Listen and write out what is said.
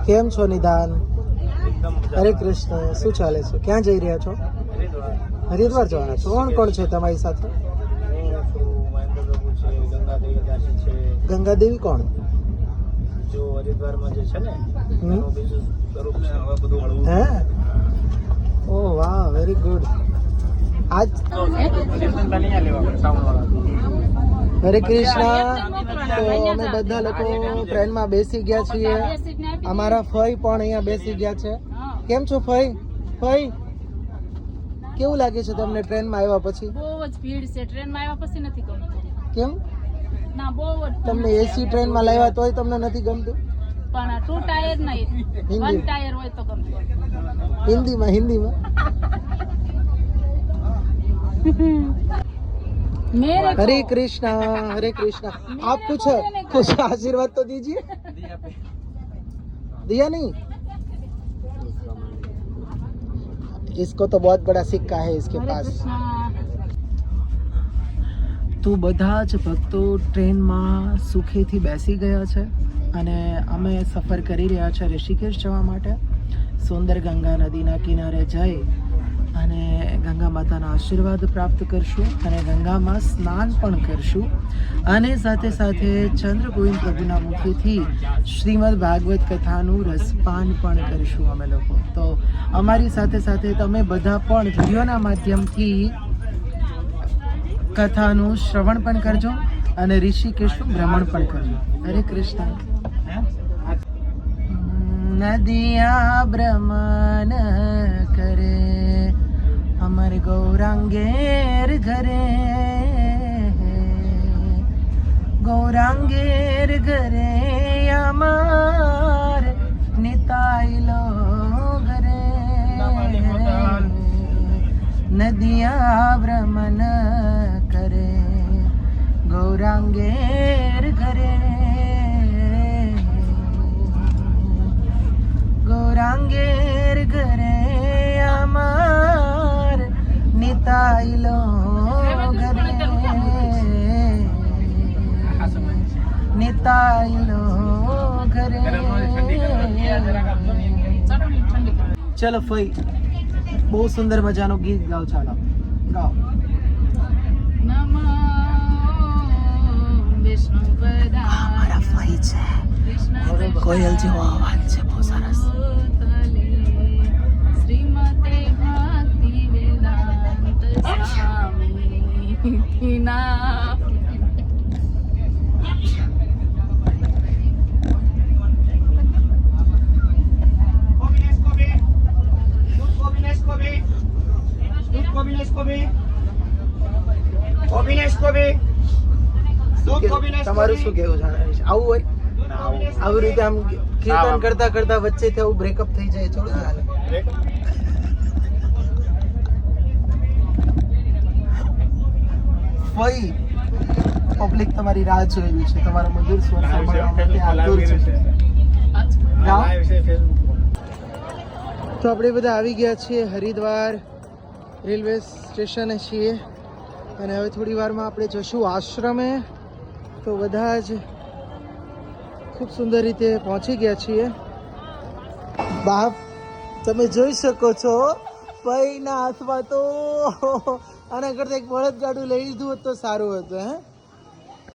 કેમ છો નિદાન? હરે કૃષ્ણ. શું ચાલે છે? ક્યાં જઈ રહ્યા છો? હરિદ્વાર જવાના છો. કોણ કોણ છે તમારી સાથે? ગંગા દેવી કોણ? જો હરિદ્વારમાં જે છે ને બીજું સ્વરૂપ છે. હવે બધું હળવું. હે? ઓહ વાહ, વેરી ગુડ. આજ હરે કૃષ્ણ. તો અમે બધા લોકો ટ્રેનમાં બેસી ગયા છીએ. અમારા ફઈ પણ અહીંયા બેસી ગયા છે. કેમ છો ફઈ? ફઈ કેવું લાગે છે તમને ટ્રેનમાં આવ્યા પછી? બહુ જ ભીડ છે. ટ્રેનમાં આવ્યા પછી નથી ગમતું. કેમ? ના, બહુ જ. તમને એસી ટ્રેનમાં લાવ્યા તોય તમને નથી ગમતું? પણ 2 ટાયર નહીં, 1 ટાયર હોય તો ગમતું. હિન્દીમાં हरे कृष्णा. हरे कृष्णा. आप कुछ आशीर्वाद तो दीजिए. दिया नहीं? इसको तो बहुत बड़ा सिक्का है इसके पास. તો બધા જ ભક્તો ટ્રેનમાં સુખેથી બેસી ગયા છે અને અમે સફર કરી રહ્યા છે ઋષિકેશ જવા માટે. સુંદર ગંગા નદીના કિનારે જઈ અને ગંગા માતાના આશીર્વાદ પ્રાપ્ત કરશું અને ગંગામાં સ્નાન પણ કરશું અને સાથે સાથે ચંદ્રગોવિંદ પ્રભુના મુખેથી શ્રીમદ ભાગવત કથાનું રસપાન પણ કરીશું અમે લોકો. તો અમારી સાથે સાથે તમે બધા પણ વિડીયોના માધ્યમથી કથાનું શ્રવણ પણ કરજો અને ઋષિકેશનું ભ્રમણ પણ કરજો. હરે કૃષ્ણ. નદિયા ભ્રમણ કરે अमर गौरांगेर घरे, गौरांगेर घरे अमर निताई लो घरे, नदिया भ्रमण करे गौरांगेर घरे, गौरांगेर घरे अमर निताई लो घरे, निताई लो घरे. चलो फई બહુ સુંદર મજાનું ગીત ગાઓ. ચાલો ગાઓ. મારા ફઈ છે, કોયલ જેવો અવાજ છે, બહુ સરસ. તમારું શું કેવું છે? આવું હોય આવી રીતે આમ કીર્તન કરતા કરતા વચ્ચેથી આવું બ્રેકઅપ થઈ જાય? થોડું ચાલે. ફઈ પબ્લિક તમારી રાહ જોઈ રહી છે. તમારો મધુર સ્વર સાંભળવા માટે આતુર છે. તો આપણે બધા આવી ગયા છીએ હરિદ્વાર રેલવે સ્ટેશને છીએ અને હવે થોડી વારમાં આપણે જશું આશ્રમે. તો બધા જ ખૂબ સુંદર રીતે પહોંચી ગયા છીએ. બાપ તમે જોઈ શકો છો પૈના હાથમાં તો આના કરતા એક બળદગાડું લઈ લીધું હોત તો સારું હતું. હે